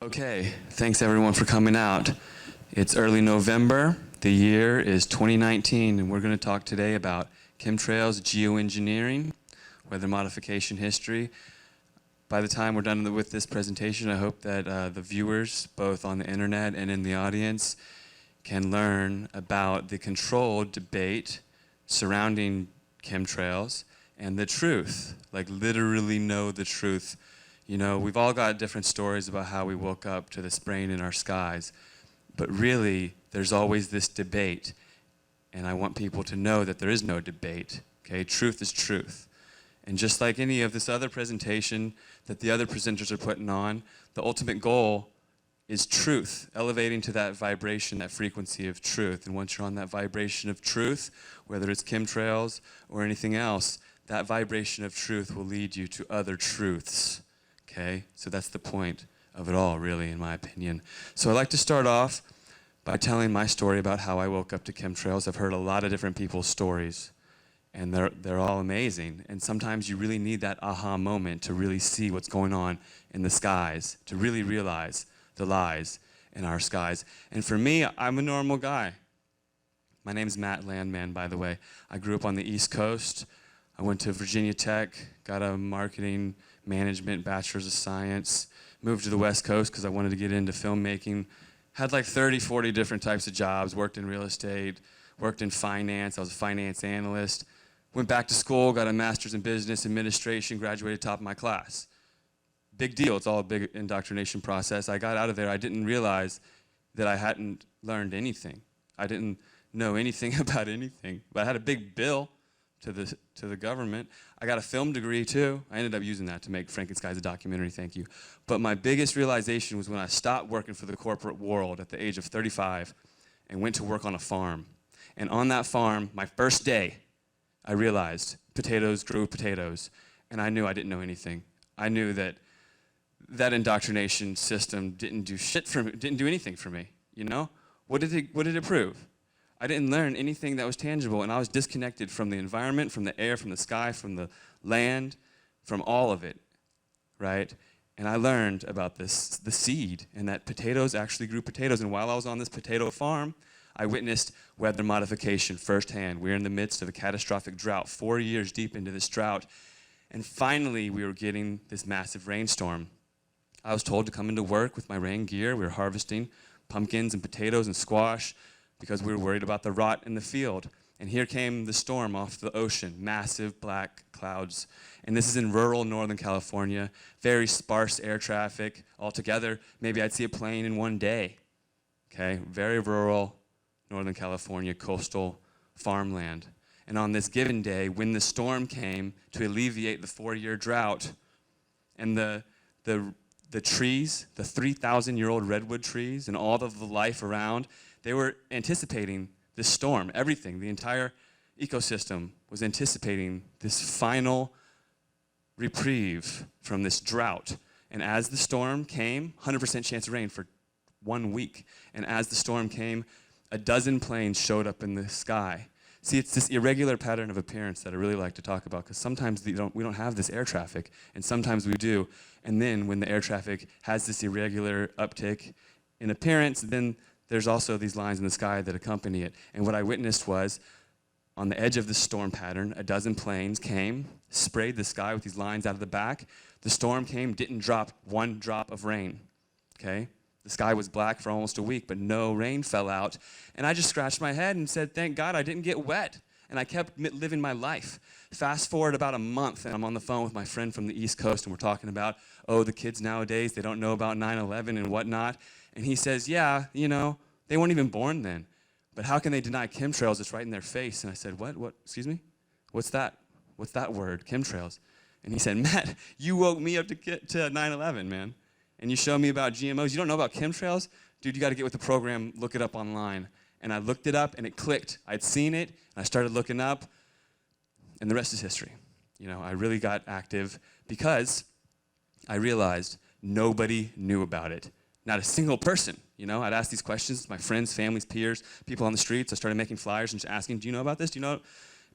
Okay, thanks everyone for coming out. It's early November, the year is 2019, and we're going to talk today about chemtrails, geoengineering, weather modification history. By the time we're done with this presentation, I hope that the viewers, both on the internet and in the audience, can learn about the controlled debate surrounding chemtrails and the truth, like literally know the truth. You know, we've all got different stories about how we woke up to this rain in our skies, but really, there's always this debate, and I want people to know that there is no debate, okay? Truth is truth. And just like any of this other presentation that the other presenters are putting on, the ultimate goal is truth, elevating to that vibration, that frequency of truth. And once you're on that vibration of truth, whether it's chemtrails or anything else, that vibration of truth will lead you to other truths. Okay, so that's the point of it all, really, in my opinion. So I'd like to start off by telling my story about how I woke up to chemtrails. I've heard a lot of different people's stories, and they're all amazing. And sometimes you really need that aha moment to really see what's going on in the skies, to really realize the lies in our skies. And for me, I'm a normal guy. My name's Matt Landman, by the way. I grew up on the East Coast. I went to Virginia Tech, got a marketing management bachelor's of science, moved to the West Coast because I wanted to get into filmmaking. Had like 30, 40 different types of jobs, worked in real estate, worked in finance. I was a finance analyst. Went back to school, got a master's in business administration, graduated top of my class. Big deal, it's all a big indoctrination process. I got out of there, I didn't realize that I hadn't learned anything. I didn't know anything about anything, but I had a big bill to the government. I got a film degree too. I ended up using that to make Frankenstein's a documentary, thank you. But my biggest realization was when I stopped working for the corporate world at the age of 35 and went to work on a farm. And on that farm, my first day, I realized potatoes grew potatoes, and I knew I didn't know anything. I knew that that indoctrination system didn't do shit for me, didn't do anything for me, you know? What did it prove? I didn't learn anything that was tangible, and I was disconnected from the environment, from the air, from the sky, from the land, from all of it, right? And I learned about the seed, and that potatoes actually grew potatoes. And while I was on this potato farm, I witnessed weather modification firsthand. We're in the midst of a catastrophic drought, 4 years deep into this drought, and finally we were getting this massive rainstorm. I was told to come into work with my rain gear. We were harvesting pumpkins and potatoes and squash, because we were worried about the rot in the field. And here came the storm off the ocean, massive black clouds. And this is in rural Northern California, very sparse air traffic. Altogether, maybe I'd see a plane in one day. Okay, very rural Northern California, coastal farmland. And on this given day, when the storm came to alleviate the 4-year drought, and the trees, the 3,000-year-old redwood trees, and all of the life around, they were anticipating this storm. Everything, the entire ecosystem was anticipating this final reprieve from this drought. And as the storm came, 100% chance of rain for 1 week. And as the storm came, a dozen planes showed up in the sky. See, it's this irregular pattern of appearance that I really like to talk about, because sometimes we don't have this air traffic, and sometimes we do. And then when the air traffic has this irregular uptick in appearance, then there's also these lines in the sky that accompany it. And what I witnessed was, on the edge of the storm pattern, a dozen planes came, sprayed the sky with these lines out of the back. The storm came, didn't drop one drop of rain, okay? The sky was black for almost a week, but no rain fell out. And I just scratched my head and said, thank God I didn't get wet. And I kept living my life. Fast forward about a month, and I'm on the phone with my friend from the East Coast, and we're talking about, oh, the kids nowadays, they don't know about 9/11 and whatnot. And he says, yeah, you know, they weren't even born then. But how can they deny chemtrails? It's right in their face. And I said, what, excuse me? What's that? What's that word, chemtrails? And he said, Matt, you woke me up to 9/11, man. And you show me about GMOs. You don't know about chemtrails? Dude, you got to get with the program, look it up online. And I looked it up, and it clicked. I'd seen it, and I started looking up, and the rest is history. You know, I really got active because I realized nobody knew about it. Not a single person, you know? I'd ask these questions to my friends, families, peers, people on the streets. I started making flyers and just asking, do you know about this? Do you know?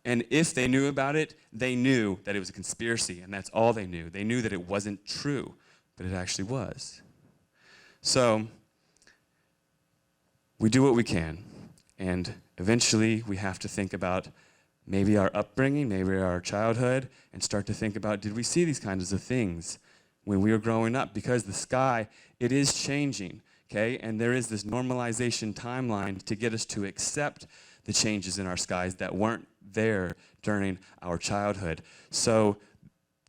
And if they knew about it, they knew that it was a conspiracy, and that's all they knew. They knew that it wasn't true, but it actually was. So we do what we can, and eventually we have to think about maybe our upbringing, maybe our childhood, and start to think about, did we see these kinds of things when we were growing up? Because the sky, it is changing, okay? And there is this normalization timeline to get us to accept the changes in our skies that weren't there during our childhood. So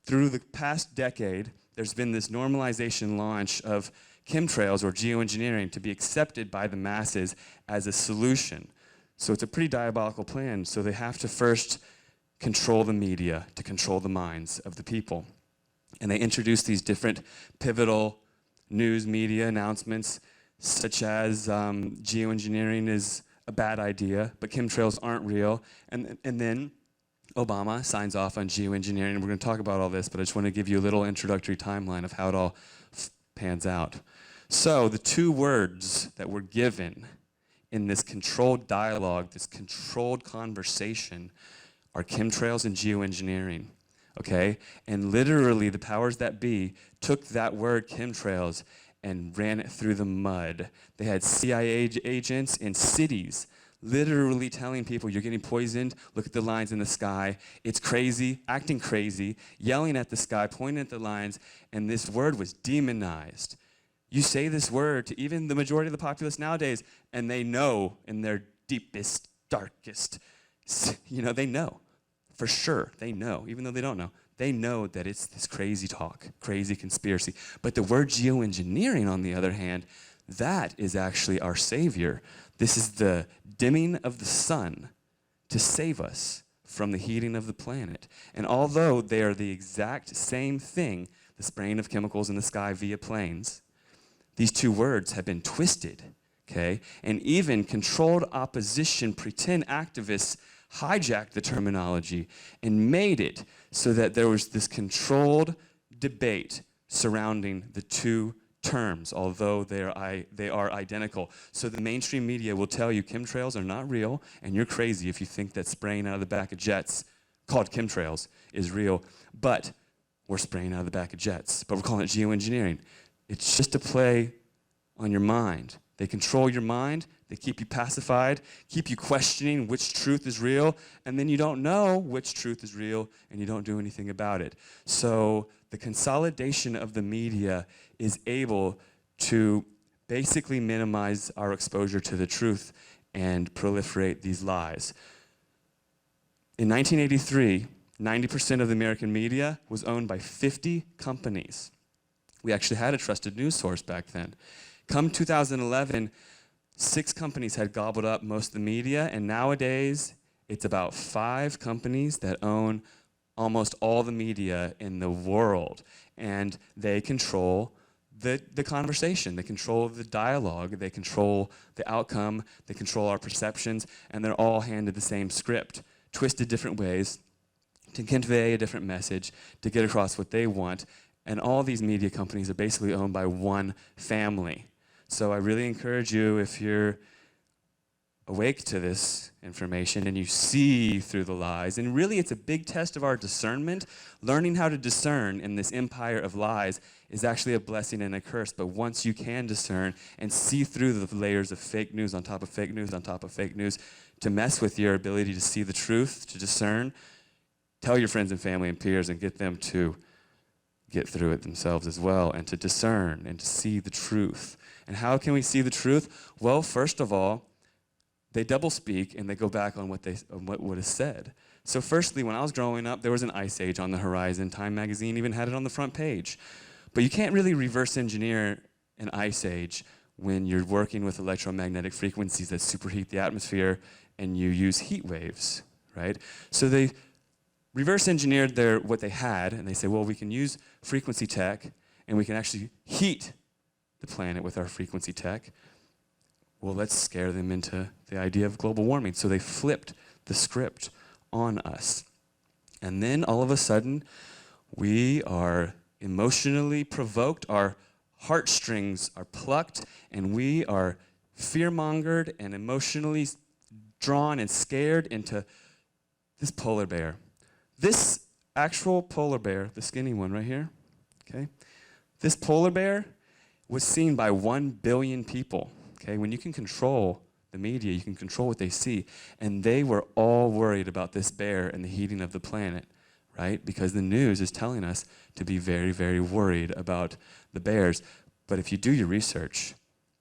through the past decade, there's been this normalization launch of chemtrails or geoengineering to be accepted by the masses as a solution. So it's a pretty diabolical plan. So they have to first control the media to control the minds of the people. And they introduce these different pivotal news media announcements, such as geoengineering is a bad idea, but chemtrails aren't real. And then Obama signs off on geoengineering. We're going to talk about all this, but I just want to give you a little introductory timeline of how it all pans out. So the two words that were given in this controlled dialogue, this controlled conversation, are chemtrails and geoengineering, okay? And literally the powers that be took that word chemtrails and ran it through the mud. They had CIA agents in cities literally telling people, you're getting poisoned, look at the lines in the sky, it's crazy, acting crazy, yelling at the sky, pointing at the lines, and this word was demonized. You say this word to even the majority of the populace nowadays, and they know in their deepest, darkest, they know. For sure, they know, even though they don't know. They know that it's this crazy talk, crazy conspiracy. But the word geoengineering, on the other hand, that is actually our savior. This is the dimming of the sun to save us from the heating of the planet. And although they are the exact same thing, the spraying of chemicals in the sky via planes, these two words have been twisted, okay? And even controlled opposition, pretend activists hijacked the terminology and made it so that there was this controlled debate surrounding the two terms, although they are identical. So the mainstream media will tell you chemtrails are not real, and you're crazy if you think that spraying out of the back of jets, called chemtrails, is real. But we're spraying out of the back of jets, but we're calling it geoengineering. It's just a play on your mind. They control your mind, they keep you pacified, keep you questioning which truth is real, and then you don't know which truth is real, and you don't do anything about it. So the consolidation of the media is able to basically minimize our exposure to the truth and proliferate these lies. In 1983, 90% of the American media was owned by 50 companies. We actually had a trusted news source back then. Come 2011, 6 companies had gobbled up most of the media, and nowadays it's about 5 companies that own almost all the media in the world, and they control the conversation, they control the dialogue, they control the outcome, they control our perceptions, and they're all handed the same script, twisted different ways to convey a different message, to get across what they want. And all these media companies are basically owned by one family. So I really encourage you, if you're awake to this information and you see through the lies, and really it's a big test of our discernment. Learning how to discern in this empire of lies is actually a blessing and a curse. But once you can discern and see through the layers of fake news on top of fake news on top of fake news to mess with your ability to see the truth, to discern, tell your friends and family and peers and get them to get through it themselves as well, and to discern and to see the truth. And how can we see the truth? Well, first of all, they double speak and they go back on what is said. So firstly, when I was growing up, there was an ice age on the horizon. Time magazine even had it on the front page. But you can't really reverse engineer an ice age when you're working with electromagnetic frequencies that superheat the atmosphere and you use heat waves, right? So they reverse engineered what they had, and they say, well, we can use frequency tech, and we can actually heat the planet with our frequency tech. Well, let's scare them into the idea of global warming. So they flipped the script on us. And then all of a sudden, we are emotionally provoked, our heartstrings are plucked, and we are fear-mongered and emotionally drawn and scared into this polar bear. This actual polar bear, the skinny one right here, okay? This polar bear was seen by 1 billion people. Okay, when you can control the media, you can control what they see. And they were all worried about this bear and the heating of the planet, right? Because the news is telling us to be very, very worried about the bears. But if you do your research,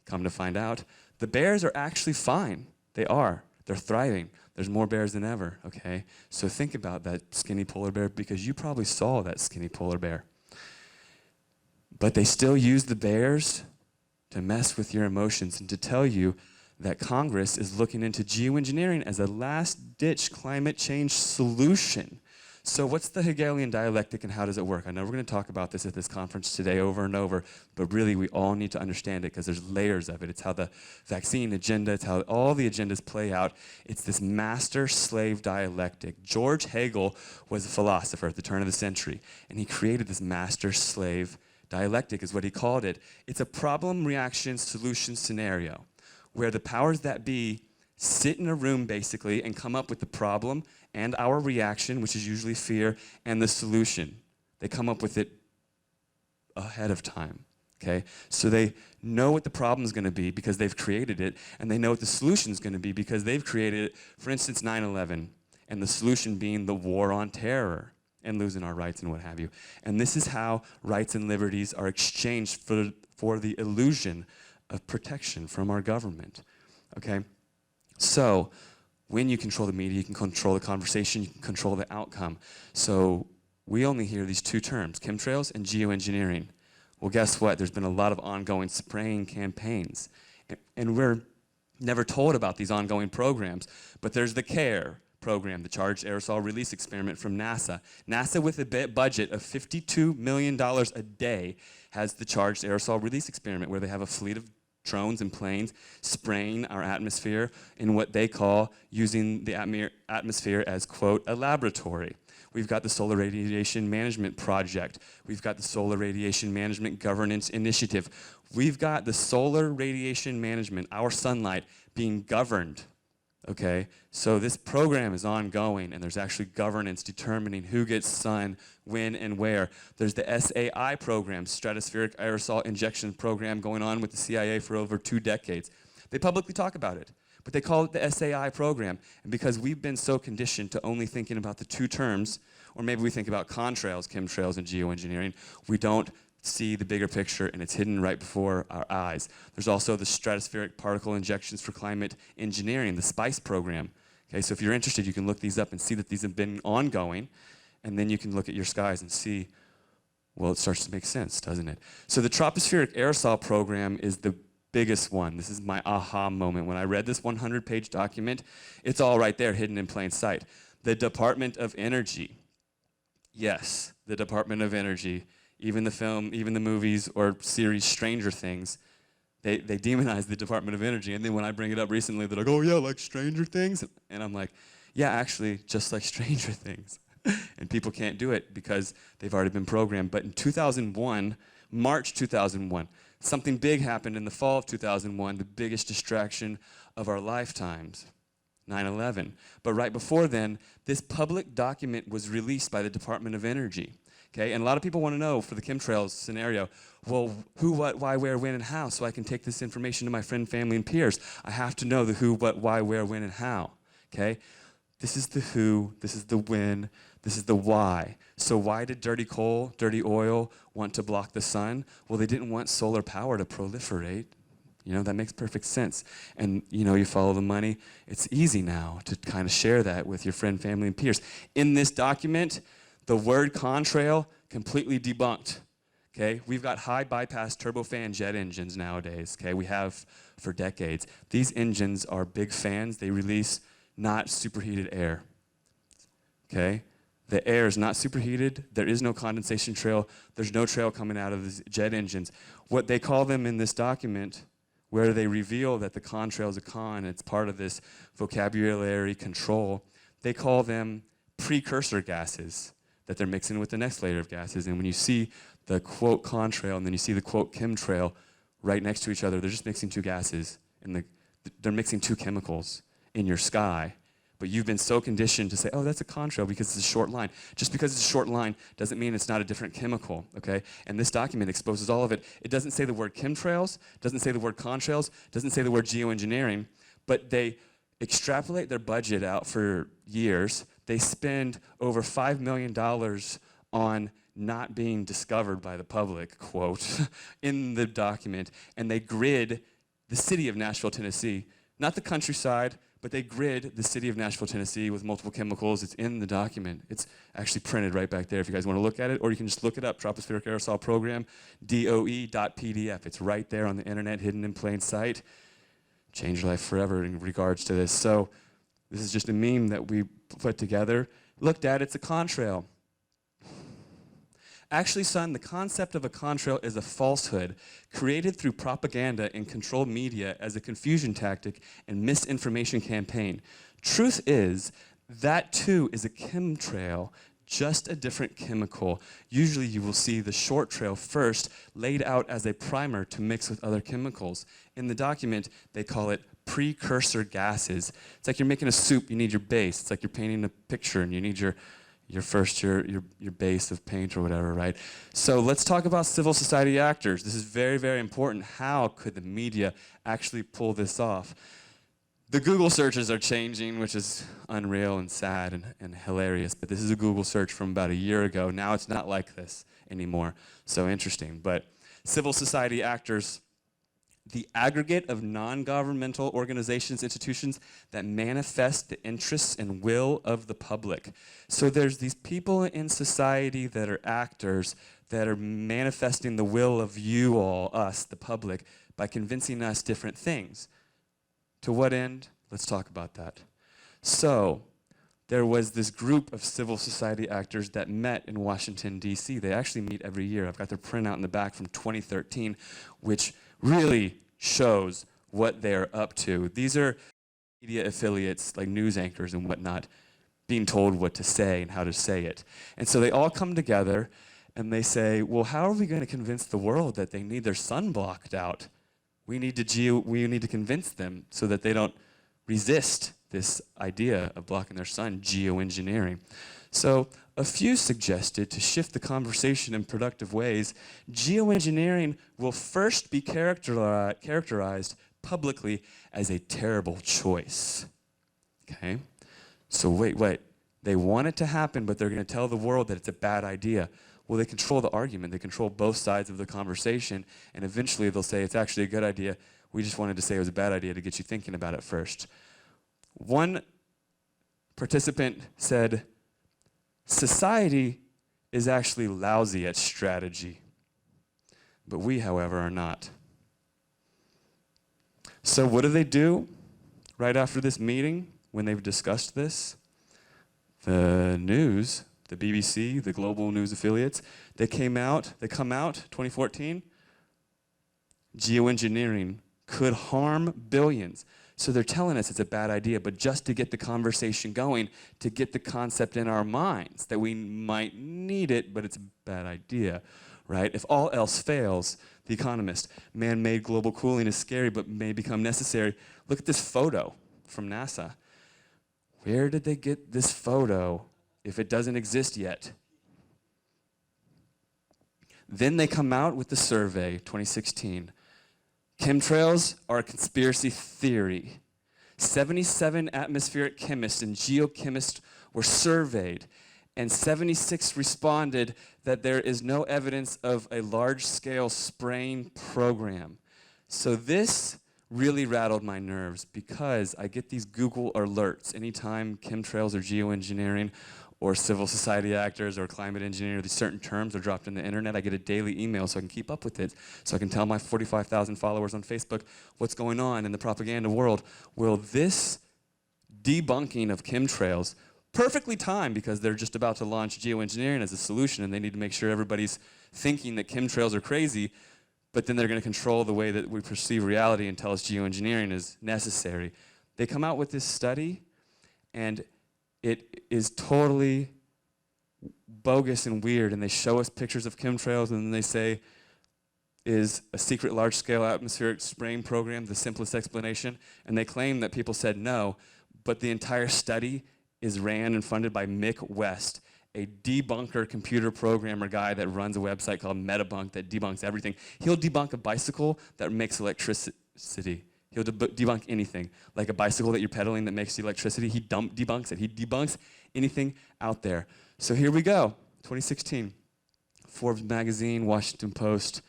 come to find out, the bears are actually fine. They are. They're thriving. There's more bears than ever, okay? So think about that skinny polar bear, because you probably saw that skinny polar bear. But they still use the bears to mess with your emotions and to tell you that Congress is looking into geoengineering as a last-ditch climate change solution. So what's the Hegelian dialectic and how does it work? I know we're going to talk about this at this conference today over and over, but really we all need to understand it because there's layers of it. It's how the vaccine agenda, it's how all the agendas play out. It's this master-slave dialectic. George Hegel was a philosopher at the turn of the century, and he created this master-slave dialectic is what he called it. It's a problem-reaction-solution scenario where the powers that be sit in a room basically and come up with the problem and our reaction, which is usually fear, and the solution. They come up with it ahead of time, okay? So they know what the problem is going to be because they've created it, and they know what the solution is going to be because they've created it. For instance, 9/11, and the solution being the war on terror and losing our rights and what have you. And this is how rights and liberties are exchanged for the illusion of protection from our government, okay? So when you control the media, you can control the conversation, you can control the outcome. So we only hear these two terms, chemtrails and geoengineering. Well, guess what? There's been a lot of ongoing spraying campaigns. And we're never told about these ongoing programs. But there's the CARE program, the Charged Aerosol Release Experiment from NASA. NASA, with a budget of $52 million a day, has the Charged Aerosol Release Experiment, where they have a fleet of drones and planes spraying our atmosphere in what they call using the atmosphere as, quote, a laboratory. We've got the Solar Radiation Management Project. We've got the Solar Radiation Management Governance Initiative. We've got the solar radiation management, our sunlight, being governed. Okay, so this program is ongoing, and there's actually governance determining who gets sun, when, and where. There's the SAI program, Stratospheric Aerosol Injection Program, going on with the CIA for over 2 decades. They publicly talk about it, but they call it the SAI program. And because we've been so conditioned to only thinking about the two terms, or maybe we think about contrails, chemtrails, and geoengineering, we don't see the bigger picture, and it's hidden right before our eyes. There's also the Stratospheric Particle Injections for Climate Engineering, the SPICE program. Okay, so if you're interested, you can look these up and see that these have been ongoing, and then you can look at your skies and see, well, it starts to make sense, doesn't it? So the Tropospheric Aerosol program is the biggest one. This is my aha moment. When I read this 100-page document, it's all right there, hidden in plain sight. The Department of Energy. Yes, the Department of Energy. Even the film, even the movies or series Stranger Things, they demonize the Department of Energy. And then when I bring it up recently, they're like, oh yeah, like Stranger Things? And I'm like, yeah, actually, just like Stranger Things. And people can't do it because they've already been programmed. But in 2001, March 2001, something big happened in the fall of 2001, the biggest distraction of our lifetimes, 9/11. But right before then, this public document was released by the Department of Energy. Okay, and a lot of people want to know, for the chemtrails scenario, well, who, what, why, where, when, and how, so I can take this information to my friend, family, and peers. I have to know the who, what, why, where, when, and how. Okay, this is the who, this is the when, this is the why. So why did dirty coal, dirty oil want to block the sun? Well, they didn't want solar power to proliferate. You know, that makes perfect sense. And, you know, you follow the money. It's easy now to kind of share that with your friend, family, and peers. In this document, the word contrail completely debunked, okay? We've got high bypass turbofan jet engines nowadays, okay? We have for decades. These engines are big fans. They release not superheated air, okay? The air is not superheated. There is no condensation trail. There's no trail coming out of these jet engines. What they call them in this document, where they reveal that the contrail is a con, it's part of this vocabulary control, they call them precursor gases that they're mixing with the next layer of gases. And when you see the quote contrail and then you see the quote chemtrail right next to each other, they're just mixing two gases, and they're mixing two chemicals in your sky. But you've been so conditioned to say, oh, that's a contrail because it's a short line. Just because it's a short line doesn't mean it's not a different chemical, okay? And this document exposes all of it. It doesn't say the word chemtrails, doesn't say the word contrails, doesn't say the word geoengineering, but they extrapolate their budget out for years. They spend over $5 million on not being discovered by the public, quote, in the document, and they grid the city of Nashville, Tennessee, not the countryside, but they grid the city of Nashville, Tennessee with multiple chemicals. It's in the document. It's actually printed right back there if you guys want to look at it, or you can just look it up, Tropospheric Aerosol Program, DOE.PDF. It's right there on the internet, hidden in plain sight. Change your life forever in regards to this. So this is just a meme that we put together. Look, Dad, it's a contrail. Actually, son, the concept of a contrail is a falsehood created through propaganda and controlled media as a confusion tactic and misinformation campaign. Truth is, that too is a chemtrail, just a different chemical. Usually you will see the short trail first laid out as a primer to mix with other chemicals. In the document, they call it precursor gases. It's like you're making a soup, you need your base. It's like you're painting a picture and you need your base of paint or whatever, right? So let's talk about civil society actors. This is very, very important. How could the media actually pull this off? The Google searches are changing, which is unreal and sad and hilarious, but this is a Google search from about a year ago. Now it's not like this anymore. So interesting. But civil society actors, the aggregate of non-governmental organizations, institutions that manifest the interests and will of the public. So there's these people in society that are actors that are manifesting the will of you all, us, the public, by convincing us different things. To what end? Let's talk about that. So there was this group of civil society actors that met in Washington, D.C. They actually meet every year. I've got their printout in the back from 2013, which really shows what they're up to. These are media affiliates, like news anchors and whatnot, being told what to say and how to say it. And so they all come together and they say, well, how are we going to convince the world that they need their sun blocked out? We need to convince them so that they don't resist this idea of blocking their sun, geoengineering. So a few suggested to shift the conversation in productive ways, geoengineering will first be characterized publicly as a terrible choice. Okay? So wait. They want it to happen, but they're going to tell the world that it's a bad idea. Well, they control the argument. They control both sides of the conversation, and eventually they'll say it's actually a good idea. We just wanted to say it was a bad idea to get you thinking about it first. One participant said, society is actually lousy at strategy, but we, however, are not. So what do right after this meeting when they've discussed this? The news, the BBC, the global news affiliates, they come out, 2014, geoengineering could harm billions. So they're telling us it's a bad idea, but just to get the conversation going, to get the concept in our minds that we might need it, but it's a bad idea, right? If all else fails, The Economist, man-made global cooling is scary but may become necessary. Look at this photo from NASA. Where did they get this photo if it doesn't exist yet? Then they come out with the survey, 2016. Chemtrails are a conspiracy theory. 77 atmospheric chemists and geochemists were surveyed, and 76 responded that there is no evidence of a large-scale spraying program. So this really rattled my nerves because I get these Google alerts anytime chemtrails or geoengineering or civil society actors or climate engineering, these certain terms are dropped in the internet. I get a daily email so I can keep up with it, so I can tell my 45,000 followers on Facebook what's going on in the propaganda world. Well, this debunking of chemtrails, perfectly timed because they're just about to launch geoengineering as a solution and they need to make sure everybody's thinking that chemtrails are crazy, but then they're going to control the way that we perceive reality and tell us geoengineering is necessary. They come out with this study, and it is totally bogus and weird, and they show us pictures of chemtrails, and then they say, is a secret large-scale atmospheric spraying program the simplest explanation? And they claim that people said no, but the entire study is ran and funded by Mick West, a debunker computer programmer guy that runs a website called Metabunk that debunks everything. He'll debunk a bicycle that makes electricity. He'll debunk anything, like a bicycle that you're pedaling that makes electricity. He debunks it. He debunks anything out there. So here we go, 2016. Forbes magazine, Washington Post.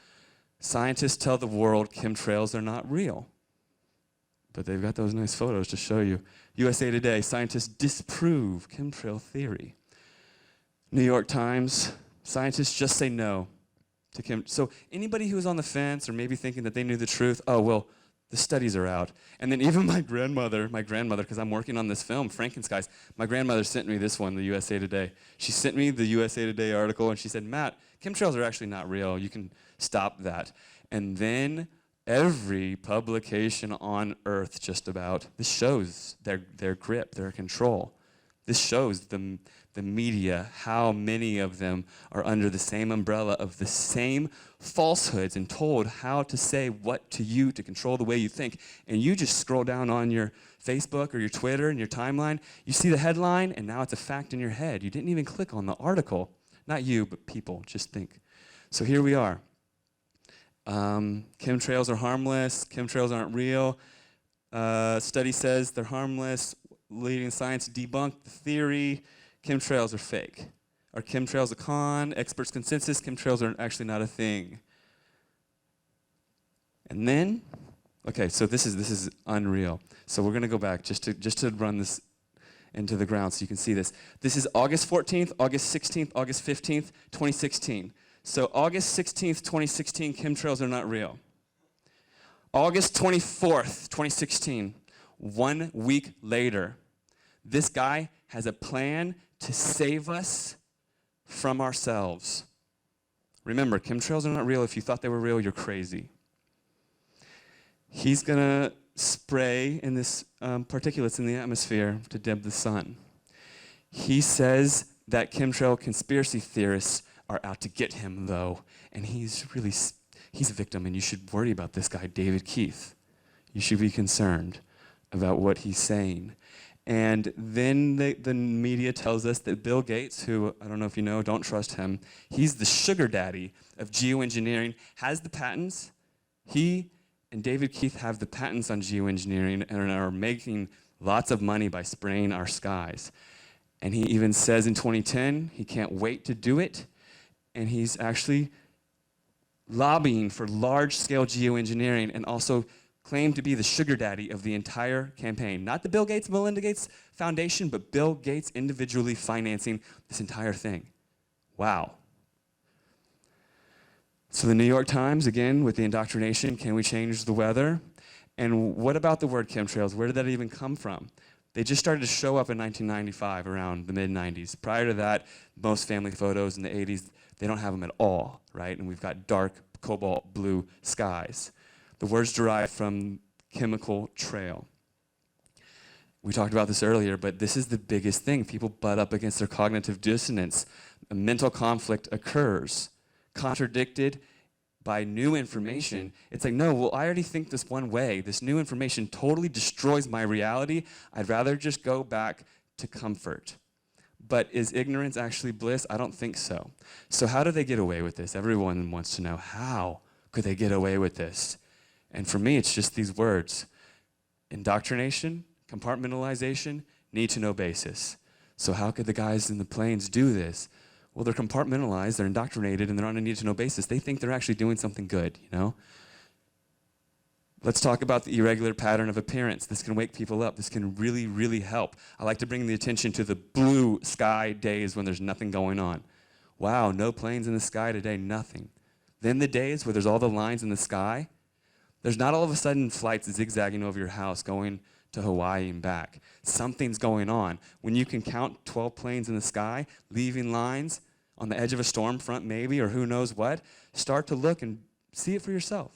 Scientists tell the world chemtrails are not real. But they've got those nice photos to show you. USA Today, scientists disprove chemtrail theory. New York Times, scientists just say no to So anybody who's on the fence or maybe thinking that they knew the truth, oh, well, the studies are out. And then even my grandmother, because I'm working on this film, Frankenskies, my grandmother sent me this one, the USA Today. She sent me the USA Today article, and she said, Matt, chemtrails are actually not real. You can stop that. And then every publication on Earth just about, this shows their grip, their control. This shows the media, how many of them are under the same umbrella of the same falsehoods and told how to say what to you to control the way you think. And you just scroll down on your Facebook or your Twitter and your timeline, you see the headline, and now it's a fact in your head. You didn't even click on the article. Not you, but people, just think. So here we are. Chemtrails are harmless, chemtrails aren't real. Study says they're harmless. Leading science debunk the theory. Chemtrails are fake. Are chemtrails a con? Experts' consensus, chemtrails are actually not a thing. And then, okay, so this is unreal. So we're gonna go back just to run this into the ground so you can see this. This is August 14th, August 16th, August 15th, 2016. So August 16th, 2016, chemtrails are not real. August 24th, 2016, 1 week later, this guy has a plan to save us from ourselves. Remember, chemtrails are not real. If you thought they were real, you're crazy. He's gonna spray in this particulates in the atmosphere to dim the sun. He says that chemtrail conspiracy theorists are out to get him, though, and he's a victim, and you should worry about this guy, David Keith. You should be concerned about what he's saying. And then the media tells us that Bill Gates, who, I don't know if you know, don't trust him, he's the sugar daddy of geoengineering, has the patents. He and David Keith have the patents on geoengineering and are making lots of money by spraying our skies. And he even says in 2010, he can't wait to do it. And he's actually lobbying for large-scale geoengineering and also claimed to be the sugar daddy of the entire campaign. Not the Bill Gates, Melinda Gates Foundation, but Bill Gates individually financing this entire thing. Wow. So the New York Times, again, with the indoctrination, can we change the weather? And what about the word chemtrails? Where did that even come from? They just started to show up in 1995, around the mid-90s. Prior to that, most family photos in the 80s, they don't have them at all, right? And we've got dark cobalt blue skies. The word's derived from chemical trail. We talked about this earlier, but this is the biggest thing. People butt up against their cognitive dissonance. A mental conflict occurs, contradicted by new information. It's like, no, well, I already think this one way. This new information totally destroys my reality. I'd rather just go back to comfort. But is ignorance actually bliss? I don't think so. So how do they get away with this? Everyone wants to know, how could they get away with this? And for me, it's just these words: indoctrination, compartmentalization, need-to-know basis. So how could the guys in the planes do this? Well, they're compartmentalized, they're indoctrinated, and they're on a need-to-know basis. They think they're actually doing something good, you know? Let's talk about the irregular pattern of appearance. This can wake people up. This can really, really help. I like to bring the attention to the blue sky days when there's nothing going on. Wow, no planes in the sky today, nothing. Then the days where there's all the lines in the sky, there's not all of a sudden flights zigzagging over your house going to Hawaii and back. Something's going on. When you can count 12 planes in the sky, leaving lines on the edge of a storm front maybe, or who knows what, start to look and see it for yourself,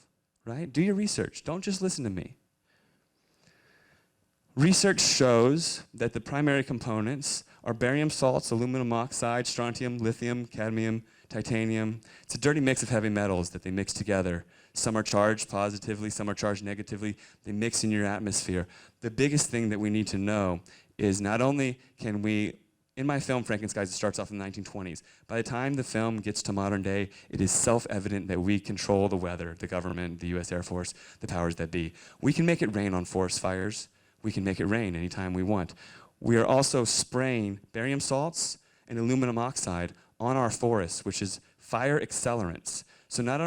right? Do your research. Don't just listen to me. Research shows that the primary components are barium salts, aluminum oxide, strontium, lithium, cadmium, titanium. It's a dirty mix of heavy metals that they mix together Some are charged positively, some are charged negatively. They mix in your atmosphere. The biggest thing that we need to know is not only can we, in my film Frankenskies, it starts off in the 1920s. By the time the film gets to modern day, it is self-evident that we control the weather, the government, the US Air Force, the powers that be. We can make it rain on forest fires. We can make it rain anytime we want. We are also spraying barium salts and aluminum oxide on our forests, which is fire accelerants. So not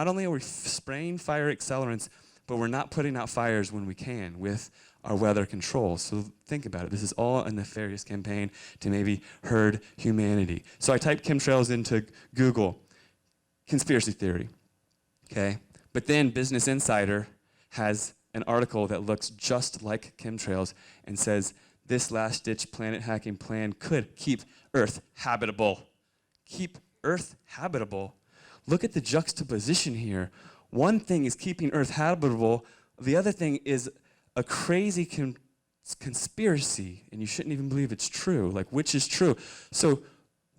only are we spraying fire accelerants, but we're not putting out fires when we can with our weather control. So think about it. This is all a nefarious campaign to maybe herd humanity. So I typed chemtrails into Google, conspiracy theory, okay? But then Business Insider has an article that looks just like chemtrails and says, this last-ditch planet-hacking plan could keep Earth habitable. Keep Earth habitable? Look at the juxtaposition here. One thing is keeping Earth habitable. The other thing is a crazy conspiracy, and you shouldn't even believe it's true. Like, which is true? So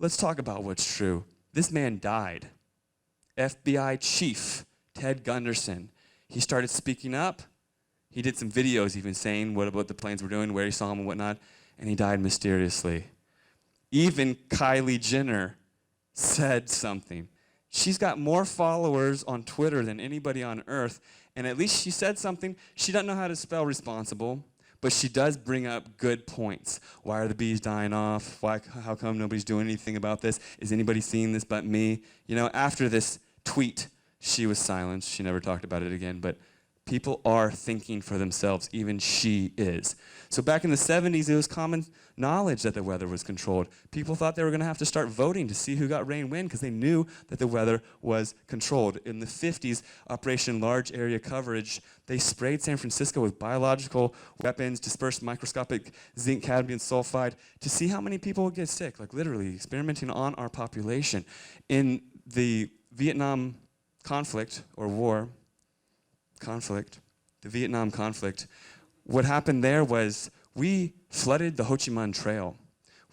let's talk about what's true. This man died. FBI chief Ted Gunderson. He started speaking up. He did some videos even saying what the planes were doing, where he saw them and whatnot, and he died mysteriously. Even Kylie Jenner said something. She's got more followers on Twitter than anybody on Earth, and at least she said something. She doesn't know how to spell responsible, but she does bring up good points. Why are the bees dying off? How come nobody's doing anything about this? Is anybody seeing this but me? You know, after this tweet, she was silenced. She never talked about it again, but people are thinking for themselves, even she is. So back in the 70s, it was common knowledge that the weather was controlled. People thought they were going to have to start voting to see who got rain when because they knew that the weather was controlled. In the 50s, Operation Large Area Coverage, they sprayed San Francisco with biological weapons, dispersed microscopic zinc cadmium sulfide to see how many people would get sick, like literally experimenting on our population. In the Vietnam conflict, or war, the Vietnam conflict, what happened there was we flooded the Ho Chi Minh Trail.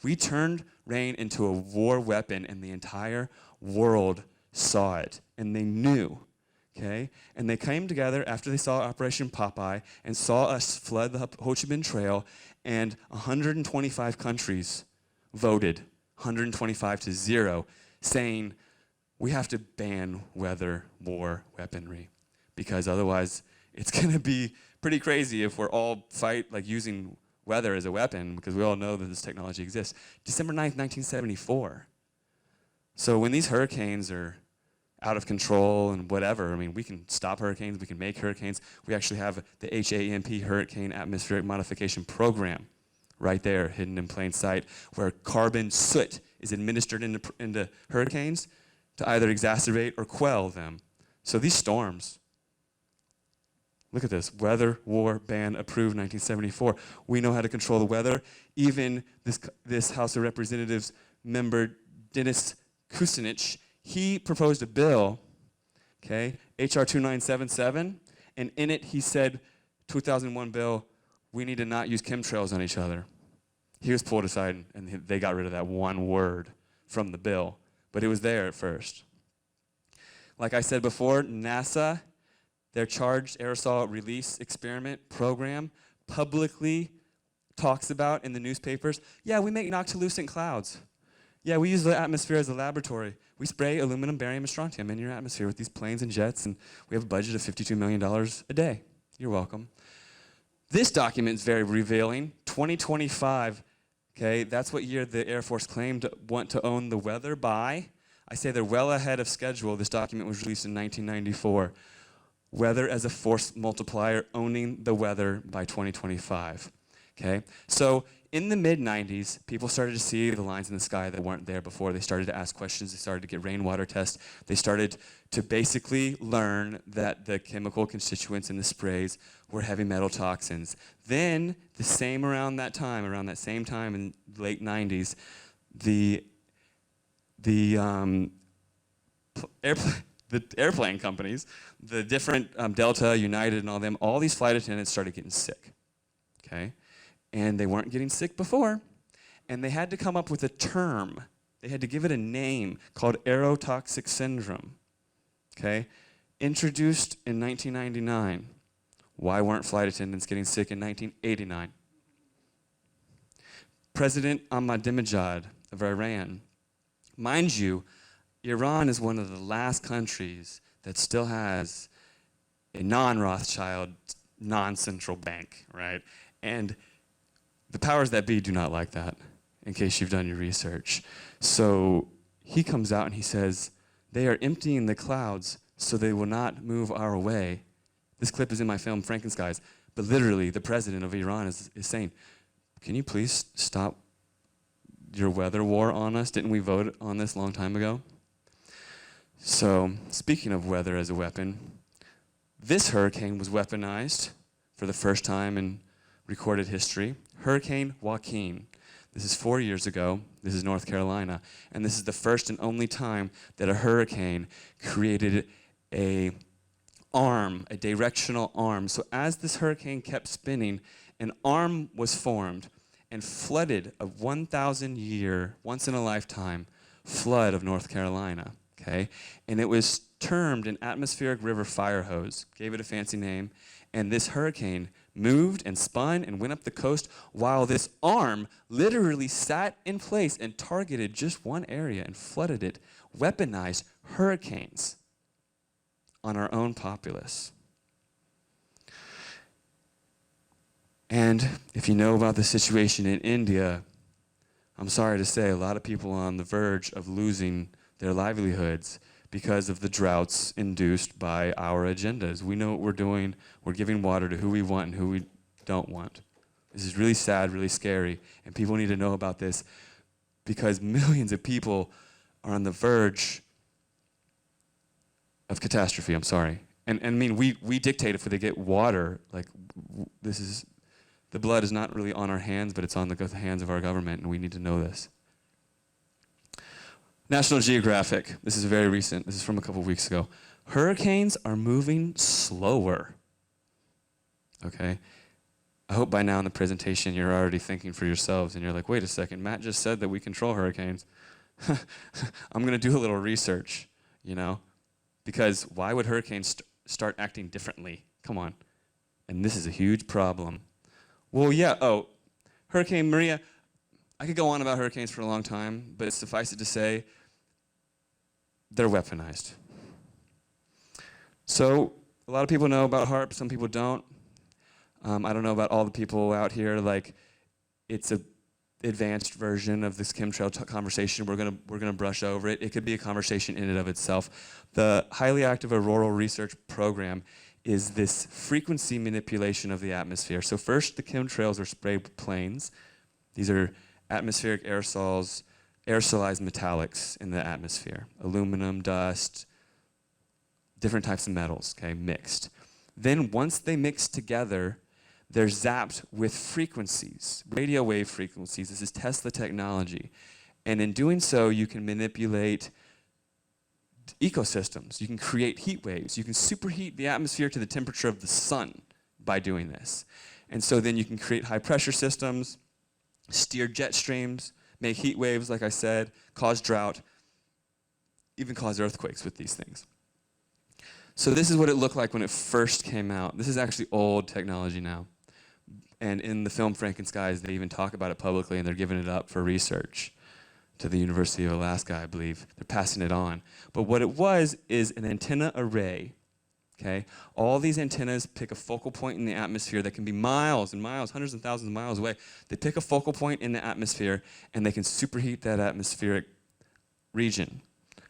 We turned rain into a war weapon, and the entire world saw it, and they knew, okay? And they came together after they saw Operation Popeye and saw us flood the Ho Chi Minh Trail, and 125 countries voted, 125 to 0, saying we have to ban weather war weaponry, because otherwise it's going to be pretty crazy if we're all using weather as a weapon, because we all know that this technology exists. December 9th, 1974. So when these hurricanes are out of control and whatever, I mean, we can stop hurricanes, we can make hurricanes. We actually have the HAMP, Hurricane Atmospheric Modification Program, right there, hidden in plain sight, where carbon soot is administered into hurricanes to either exacerbate or quell them. So these storms, look at this, weather war ban approved 1974. We know how to control the weather. Even this House of Representatives member, Dennis Kucinich, he proposed a bill, okay, HR 2977, and in it he said, 2001 bill, we need to not use chemtrails on each other. He was pulled aside, and they got rid of that one word from the bill, but it was there at first. Like I said before, NASA, their Charged Aerosol Release Experiment program publicly talks about in the newspapers, yeah, we make noctilucent clouds. Yeah, we use the atmosphere as a laboratory. We spray aluminum, barium, and strontium in your atmosphere with these planes and jets, and we have a budget of $52 million a day. You're welcome. This document is very revealing. 2025, okay, that's what year the Air Force claimed to want to own the weather by. I say they're well ahead of schedule. This document was released in 1994. Weather as a force multiplier, owning the weather by 2025, okay? So in the mid-90s, people started to see the lines in the sky that weren't there before. They started to ask questions. They started to get rainwater tests. They started to basically learn that the chemical constituents in the sprays were heavy metal toxins. Then, around that same time in the late 90s, the airplane companies, the different Delta, United, and all them, all these flight attendants started getting sick, okay? And they weren't getting sick before, and they had to come up with a term. They had to give it a name called aerotoxic syndrome, okay? Introduced in 1999. Why weren't flight attendants getting sick in 1989? President Ahmadinejad of Iran. Mind you, Iran is one of the last countries that still has a non-Rothschild, non-central bank, right? And the powers that be do not like that, in case you've done your research. So he comes out and he says, they are emptying the clouds so they will not move our way. This clip is in my film, Frankenskies, but literally the president of Iran is saying, can you please stop your weather war on us? Didn't we vote on this a long time ago? So, speaking of weather as a weapon, this hurricane was weaponized for the first time in recorded history. Hurricane Joaquin. This is 4 years ago. This is North Carolina. And this is the first and only time that a hurricane created a directional arm. So as this hurricane kept spinning, an arm was formed and flooded a 1,000-year, once-in-a-lifetime flood of North Carolina, okay? And it was termed an atmospheric river fire hose, gave it a fancy name, and this hurricane moved and spun and went up the coast while this arm literally sat in place and targeted just one area and flooded it, weaponized hurricanes on our own populace. And if you know about the situation in India, I'm sorry to say a lot of people are on the verge of losing their livelihoods because of the droughts induced by our agendas. We know what we're doing. We're giving water to who we want and who we don't want. This is really sad, really scary, and people need to know about this because millions of people are on the verge of catastrophe, I'm sorry. And I mean, we dictate if they get water, like this is, the blood is not really on our hands, but it's on the hands of our government, and we need to know this. National Geographic, this is very recent, this is from a couple weeks ago. Hurricanes are moving slower, okay? I hope by now in the presentation you're already thinking for yourselves, and you're like, wait a second, Matt just said that we control hurricanes. I'm gonna do a little research, you know? Because why would hurricanes start acting differently? Come on. And this is a huge problem. Well, yeah, Hurricane Maria, I could go on about hurricanes for a long time, but suffice it to say, they're weaponized. So, a lot of people know about HAARP, some people don't. I don't know about all the people out here, like, it's a advanced version of this chemtrail conversation. We're gonna brush over it. It could be a conversation in and of itself. The Highly Active Auroral Research Program is this frequency manipulation of the atmosphere. So first, the chemtrails are sprayed planes. These are atmospheric aerosols, aerosolized metallics in the atmosphere. Aluminum, dust, different types of metals, okay, mixed. Then once they mix together, they're zapped with frequencies, radio wave frequencies. This is Tesla technology. And in doing so, you can manipulate ecosystems. You can create heat waves. You can superheat the atmosphere to the temperature of the sun by doing this. And so then you can create high pressure systems, steer jet streams, make heat waves, like I said, cause drought, even cause earthquakes with these things. So this is what it looked like when it first came out. This is actually old technology now. And in the film Frankenskies, they even talk about it publicly, and they're giving it up for research to the University of Alaska, I believe. They're passing it on. But what it was is an antenna array, okay? All these antennas pick a focal point in the atmosphere that can be miles and miles, hundreds and thousands of miles away. They pick a focal point in the atmosphere, and they can superheat that atmospheric region.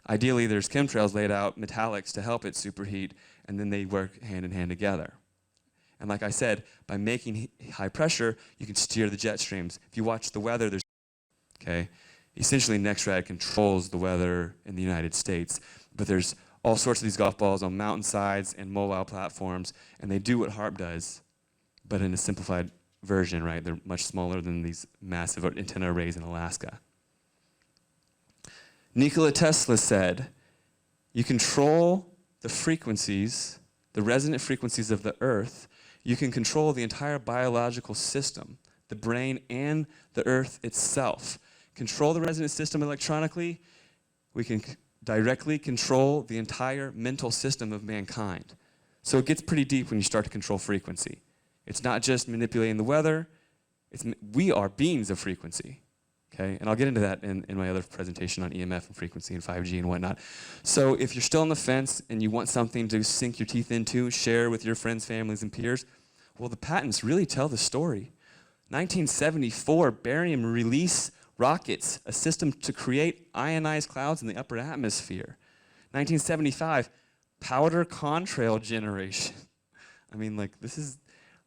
Ideally, there's chemtrails laid out, metallics, to help it superheat, and then they work hand in hand together. And like I said, by making high pressure, you can steer the jet streams. If you watch the weather, there's, okay? Essentially, NextRad controls the weather in the United States, but there's all sorts of these golf balls on mountainsides and mobile platforms, and they do what HAARP does, but in a simplified version, right? They're much smaller than these massive antenna arrays in Alaska. Nikola Tesla said, you control the frequencies, the resonant frequencies of the Earth, you can control the entire biological system, the brain and the Earth itself. Control the resonant system electronically, we can directly control the entire mental system of mankind. So it gets pretty deep when you start to control frequency. It's not just manipulating the weather, we are beings of frequency. Okay, and I'll get into that in my other presentation on EMF and frequency and 5G and whatnot. So if you're still on the fence and you want something to sink your teeth into, share with your friends, families, and peers, well, the patents really tell the story. 1974, barium release rockets, a system to create ionized clouds in the upper atmosphere. 1975, powder contrail generation. I mean, like, this is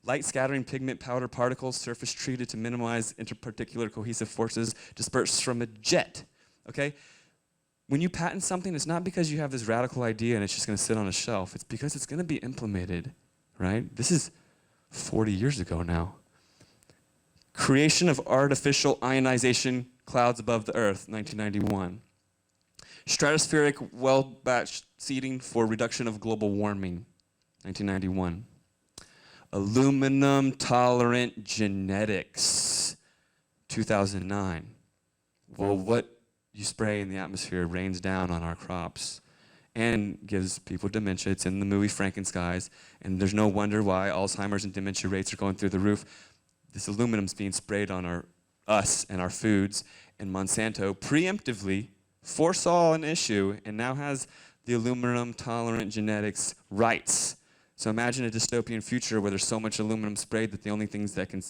light scattering pigment powder particles, surface treated to minimize interparticular cohesive forces dispersed from a jet, okay? When you patent something, it's not because you have this radical idea and it's just gonna sit on a shelf. It's because it's gonna be implemented, right? This is 40 years ago now. Creation of artificial ionization clouds above the Earth, 1991. Stratospheric well-batched seeding for reduction of global warming, 1991. Aluminum-tolerant genetics, 2009. Well, what you spray in the atmosphere rains down on our crops and gives people dementia. It's in the movie Frankenskies, and there's no wonder why Alzheimer's and dementia rates are going through the roof. This aluminum's being sprayed on us and our foods, and Monsanto preemptively foresaw an issue and now has the aluminum-tolerant genetics rights. So imagine a dystopian future where there's so much aluminum sprayed that the only things that can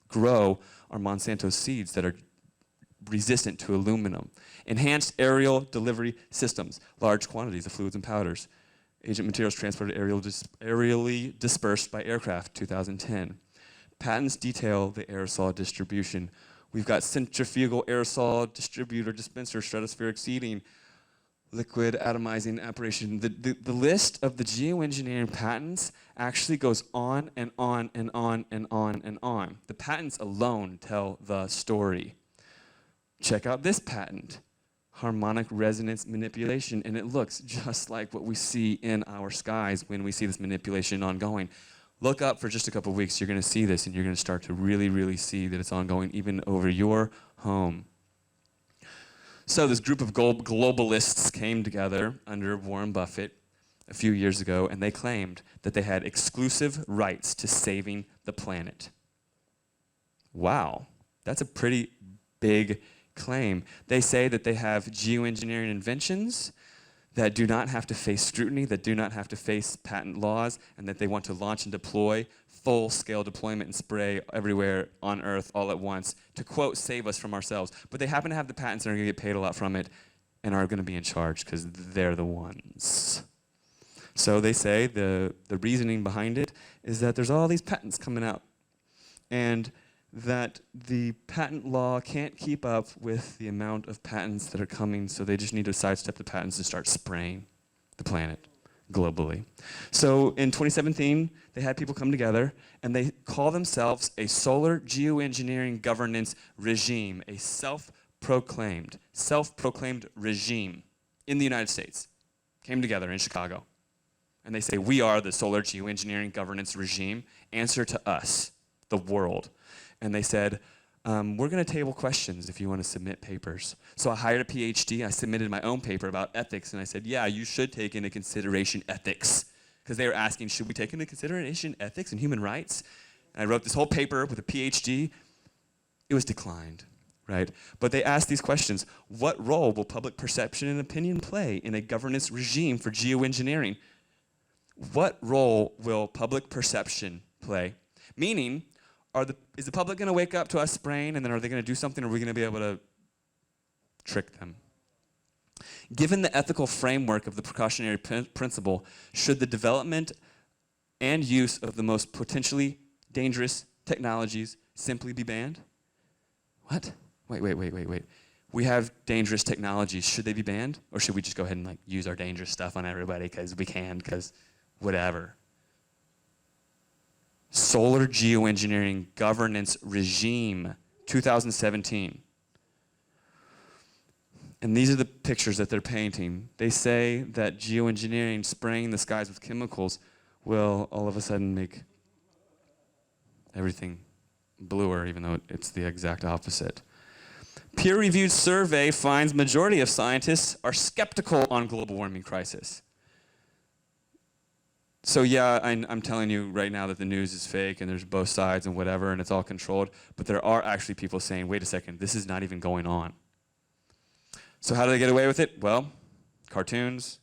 grow are Monsanto seeds that are resistant to aluminum. Enhanced aerial delivery systems, large quantities of fluids and powders. Agent materials transported aerially dispersed by aircraft, 2010. Patents detail the aerosol distribution. We've got centrifugal aerosol distributor dispenser, stratospheric seeding, liquid atomizing apparition. The list of the geoengineering patents actually goes on and on and on and on and on. The patents alone tell the story. Check out this patent, harmonic resonance manipulation, and it looks just like what we see in our skies when we see this manipulation ongoing. Look up for just a couple weeks, you're gonna see this and you're gonna start to really, really see that it's ongoing even over your home. So this group of globalists came together under Warren Buffett a few years ago, and they claimed that they had exclusive rights to saving the planet. Wow, that's a pretty big claim. They say that they have geoengineering inventions that do not have to face scrutiny, that do not have to face patent laws, and that they want to launch and deploy full-scale deployment and spray everywhere on Earth all at once to, quote, save us from ourselves. But they happen to have the patents and are going to get paid a lot from it and are going to be in charge because they're the ones. So they say the reasoning behind it is that there's all these patents coming out and that the patent law can't keep up with the amount of patents that are coming, so they just need to sidestep the patents and start spraying the planet globally. So in 2017, they had people come together and they call themselves a solar geoengineering governance regime, a self-proclaimed regime in the United States. Came together in Chicago. And they say, we are the solar geoengineering governance regime. Answer to us, the world. And they said, we're going to table questions if you want to submit papers. So I hired a PhD. I submitted my own paper about ethics. And I said, yeah, you should take into consideration ethics. Because they were asking, should we take into consideration ethics and human rights? And I wrote this whole paper with a PhD. It was declined, right? But they asked these questions. What role will public perception and opinion play in a governance regime for geoengineering? What role will public perception play? Meaning, is the public going to wake up to us spraying, and then are they going to do something, or are we going to be able to trick them? Given the ethical framework of the precautionary principle, should the development and use of the most potentially dangerous technologies simply be banned? What? Wait. We have dangerous technologies. Should they be banned? Or should we just go ahead and use our dangerous stuff on everybody because we can, because whatever? Solar Geoengineering Governance Regime, 2017. And these are the pictures that they're painting. They say that geoengineering, spraying the skies with chemicals, will all of a sudden make everything bluer, even though it's the exact opposite. Peer-reviewed survey finds majority of scientists are skeptical on global warming crisis. So yeah, I'm telling you right now that the news is fake and there's both sides and whatever and it's all controlled, but there are actually people saying, wait a second, this is not even going on. So how do they get away with it? Well, cartoons,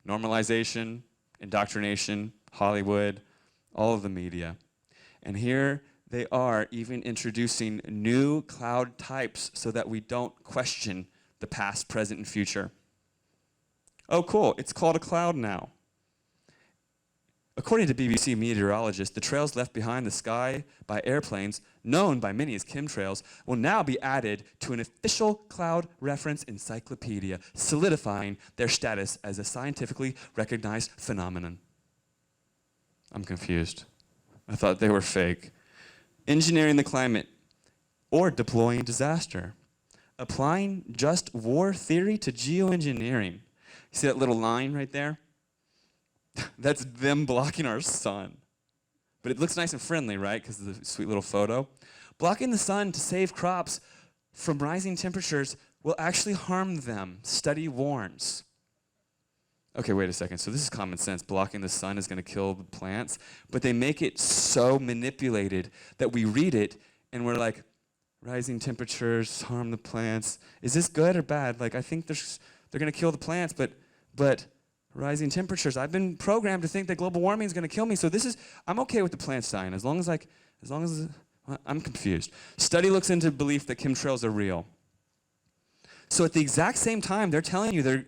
normalization, indoctrination, Hollywood, all of the media. And here they are even introducing new cloud types so that we don't question the past, present, and future. Oh, cool, it's called a cloud now. According to BBC meteorologists, the trails left behind the sky by airplanes, known by many as chemtrails, will now be added to an official cloud reference encyclopedia, solidifying their status as a scientifically recognized phenomenon. I'm confused. I thought they were fake. Engineering the climate or deploying disaster. Applying just war theory to geoengineering. You see that little line right there? That's them blocking our sun. But it looks nice and friendly, right? Because of the sweet little photo. Blocking the sun to save crops from rising temperatures will actually harm them. Study warns. Okay, wait a second. So this is common sense. Blocking the sun is going to kill the plants. But they make it so manipulated that we read it and we're like, rising temperatures harm the plants. Is this good or bad? Like, I think they're going to kill the plants, but rising temperatures. I've been programmed to think that global warming is going to kill me. So I'm okay with the plant sign as long as I'm confused. Study looks into belief that chemtrails are real. So at the exact same time, they're telling you they're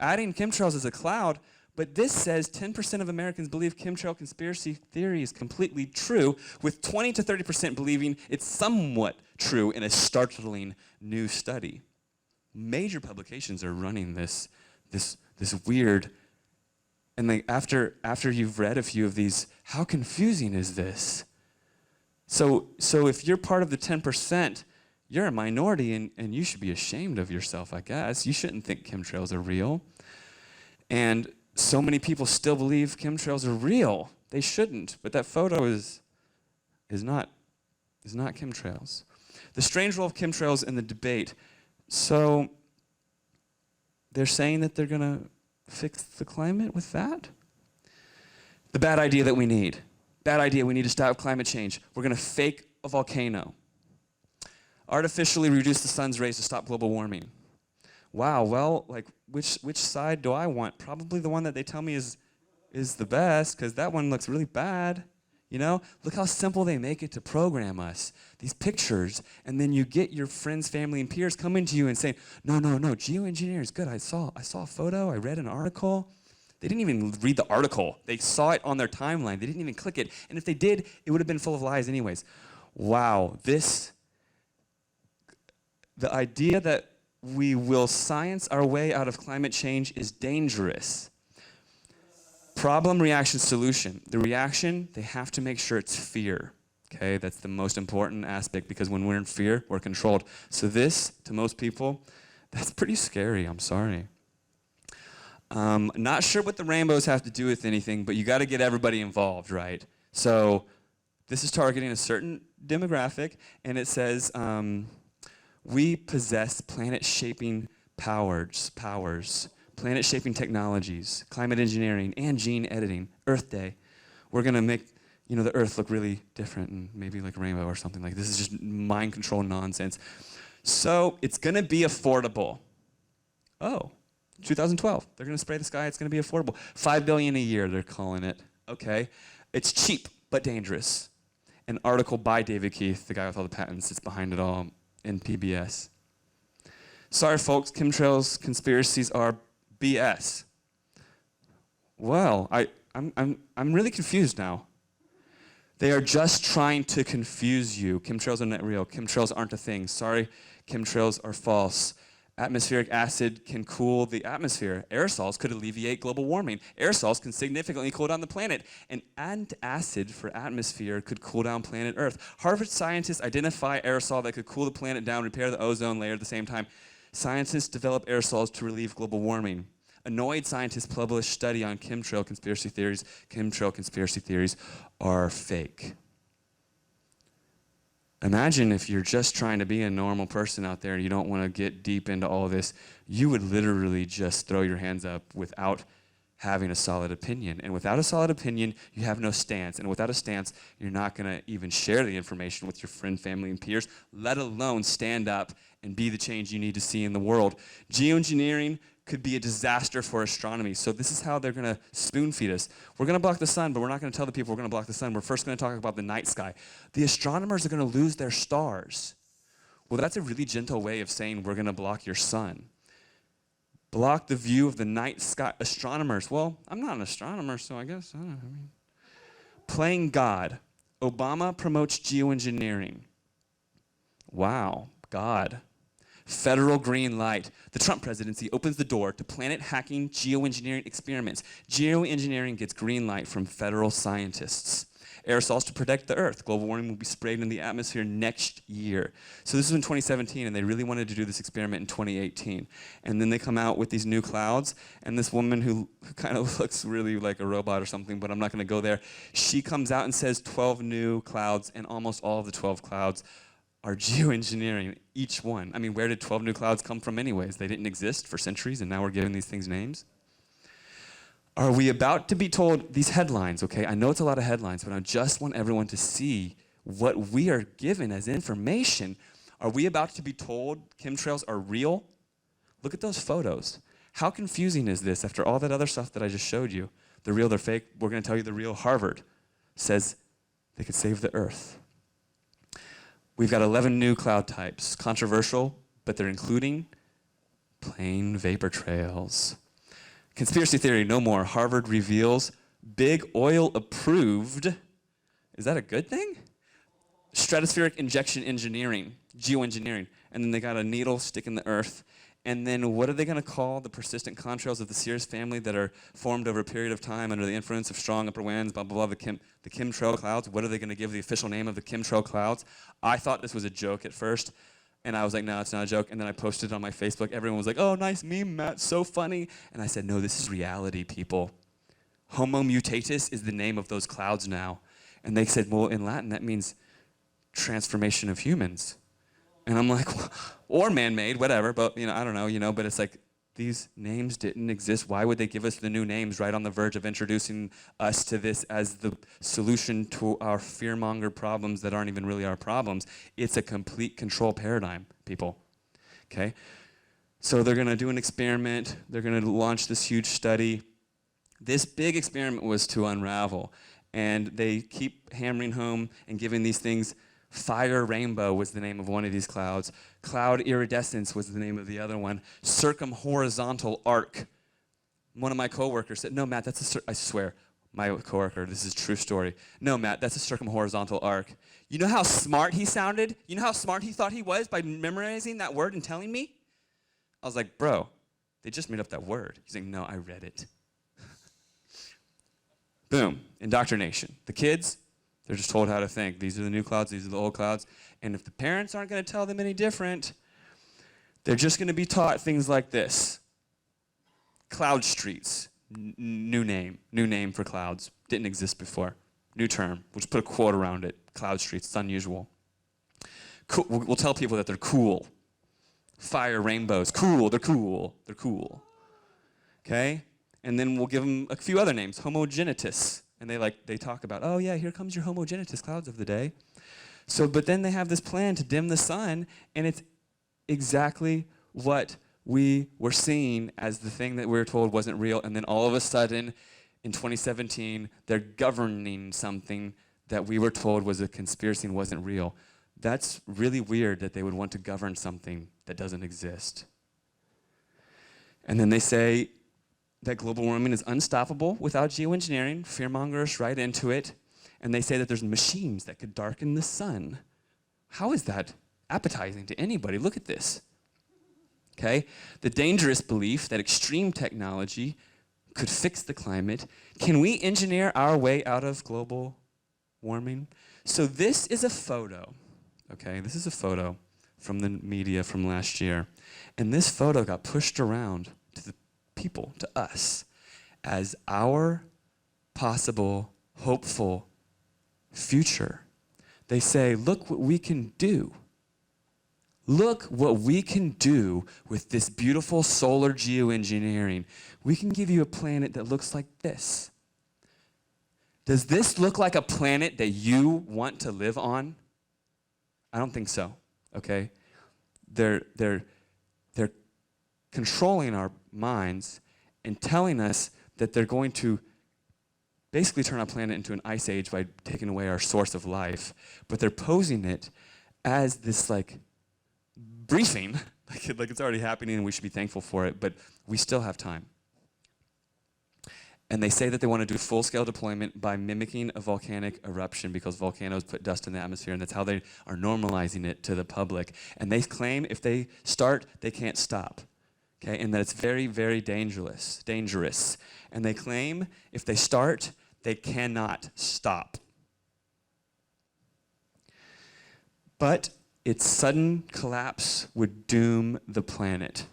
adding chemtrails as a cloud, but this says 10% of Americans believe chemtrail conspiracy theory is completely true, with 20 to 30% believing it's somewhat true in a startling new study. Major publications are running this weird. And after you've read a few of these, how confusing is this? So if you're part of the 10%, you're a minority and you should be ashamed of yourself, I guess. You shouldn't think chemtrails are real. And so many people still believe chemtrails are real. They shouldn't, but that photo is not chemtrails. The strange role of chemtrails in the debate. So they're saying that they're going to fix the climate with that? The bad idea that we need. Bad idea, we need to stop climate change. We're going to fake a volcano. Artificially reduce the sun's rays to stop global warming. Wow, well, like, which side do I want? Probably the one that they tell me is the best, because that one looks really bad. You know, look how simple they make it to program us. These pictures, and then you get your friends, family, and peers coming to you and saying, no, geoengineering is good. I saw a photo, I read an article. They didn't even read the article. They saw it on their timeline. They didn't even click it. And if they did, it would have been full of lies anyways. Wow, the idea that we will science our way out of climate change is dangerous. Problem, reaction, solution. The reaction, they have to make sure it's fear. Okay, that's the most important aspect, because when we're in fear, we're controlled. So this, to most people, that's pretty scary, I'm sorry. Not sure what the rainbows have to do with anything, but you got to get everybody involved, right? So this is targeting a certain demographic, and it says, we possess planet-shaping powers, planet-shaping technologies, climate engineering, and gene editing. Earth Day. We're going to make, the Earth look really different and maybe like a rainbow or something like this. Is just mind control nonsense. So it's going to be affordable. Oh, 2012. They're going to spray the sky. It's going to be affordable. $5 billion a year, they're calling it. Okay. It's cheap but dangerous. An article by David Keith, the guy with all the patents, it's behind it all in PBS. Sorry, folks. Chemtrails conspiracies are BS. Well, I'm really confused now. They are just trying to confuse you. Chemtrails are not real. Chemtrails aren't a thing. Sorry, chemtrails are false. Atmospheric acid can cool the atmosphere. Aerosols could alleviate global warming. Aerosols can significantly cool down the planet. An antacid for atmosphere could cool down planet Earth. Harvard scientists identify aerosol that could cool the planet down, repair the ozone layer at the same time. Scientists develop aerosols to relieve global warming. Annoyed scientists publish study on chemtrail conspiracy theories. Chemtrail conspiracy theories are fake. Imagine if you're just trying to be a normal person out there and you don't want to get deep into all of this, you would literally just throw your hands up without having a solid opinion. And without a solid opinion, you have no stance. And without a stance, you're not going to even share the information with your friend, family, and peers, let alone stand up and be the change you need to see in the world. Geoengineering could be a disaster for astronomy. So this is how they're going to spoon feed us. We're going to block the sun, but we're not going to tell the people we're going to block the sun. We're first going to talk about the night sky. The astronomers are going to lose their stars. Well, that's a really gentle way of saying we're going to block your sun. Block the view of the night sky. Astronomers, well, I'm not an astronomer, so I guess, I don't know. Playing God. Obama promotes geoengineering. Wow, God. Federal green light. The Trump presidency opens the door to planet-hacking geoengineering experiments. Geoengineering gets green light from federal scientists. Aerosols to protect the Earth. Global warming will be sprayed in the atmosphere next year. So this was in 2017, and they really wanted to do this experiment in 2018. And then they come out with these new clouds, and this woman who kind of looks really like a robot or something, but I'm not going to go there, she comes out and says 12 new clouds, and almost all of the 12 clouds are geoengineering, each one. I mean, where did 12 new clouds come from anyways? They didn't exist for centuries, and now we're giving these things names. Are we about to be told these headlines, okay? I know it's a lot of headlines, but I just want everyone to see what we are given as information. Are we about to be told chemtrails are real? Look at those photos. How confusing is this after all that other stuff that I just showed you? They're real, they're fake. We're going to tell you the real. Harvard says they could save the Earth. We've got 11 new cloud types. Controversial, but they're including plain vapor trails. Conspiracy theory, no more. Harvard reveals big oil approved. Is that a good thing? Stratospheric injection engineering, geoengineering. And then they got a needle stick in the earth. And then what are they going to call the persistent contrails of the Cirrus family that are formed over a period of time under the influence of strong upper winds, blah, blah, blah, the chemtrail clouds? What are they going to give the official name of the chemtrail clouds? I thought this was a joke at first, and I was like, no, it's not a joke. And then I posted it on my Facebook. Everyone was like, oh, nice meme, Matt, so funny. And I said, no, this is reality, people. Homo mutatus is the name of those clouds now. And they said, well, in Latin, that means transformation of humans. And I'm like, or man-made, whatever, but I don't know, but it's like, these names didn't exist. Why would they give us the new names right on the verge of introducing us to this as the solution to our fear-monger problems that aren't even really our problems? It's a complete control paradigm, people, okay? So they're gonna do an experiment. They're gonna launch this huge study. This big experiment was to unravel, and they keep hammering home and giving these things. Fire rainbow was the name of one of these clouds. Cloud iridescence was the name of the other one. Circumhorizontal arc. One of my coworkers said, no, Matt, I swear, my coworker, this is a true story. No, Matt, that's a circumhorizontal arc. You know how smart he sounded? You know how smart he thought he was by memorizing that word and telling me? I was like, bro, they just made up that word. He's like, no, I read it. Boom, indoctrination. The kids, they're just told how to think. These are the new clouds, these are the old clouds. And if the parents aren't going to tell them any different, they're just going to be taught things like this. Cloud streets, new name for clouds. Didn't exist before. New term. We'll just put a quote around it. Cloud streets, it's unusual. Cool. We'll tell people that they're cool. Fire rainbows, cool, they're cool, they're cool. Okay? And then we'll give them a few other names. Homogenitus. And they talk about, oh yeah, here comes your homogenitus clouds of the day. So, but then they have this plan to dim the sun, and it's exactly what we were seeing as the thing that we were told wasn't real. And then all of a sudden, in 2017, they're governing something that we were told was a conspiracy and wasn't real. That's really weird that they would want to govern something that doesn't exist. And then they say that global warming is unstoppable without geoengineering, fearmonger us right into it, and they say that there's machines that could darken the sun. How is that appetizing to anybody? Look at this, okay? The dangerous belief that extreme technology could fix the climate. Can we engineer our way out of global warming? So this is a photo, okay? This is a photo from the media from last year, and this photo got pushed around to the people, to us, as our possible, hopeful future. they say, look what we can do. Look what we can do with this beautiful solar geoengineering. We can give you a planet that looks like this. Does this look like a planet that you want to live on? I don't think so, okay? They're controlling our minds and telling us that they're going to basically turn our planet into an ice age by taking away our source of life. But they're posing it as this like briefing, like it's already happening and we should be thankful for it, but we still have time. And they say that they want to do full-scale deployment by mimicking a volcanic eruption because volcanoes put dust in the atmosphere, and that's how they are normalizing it to the public. And they claim if they start, they can't stop, okay? And that it's very, very dangerous. And they claim if they start, they cannot stop. But its sudden collapse would doom the planet.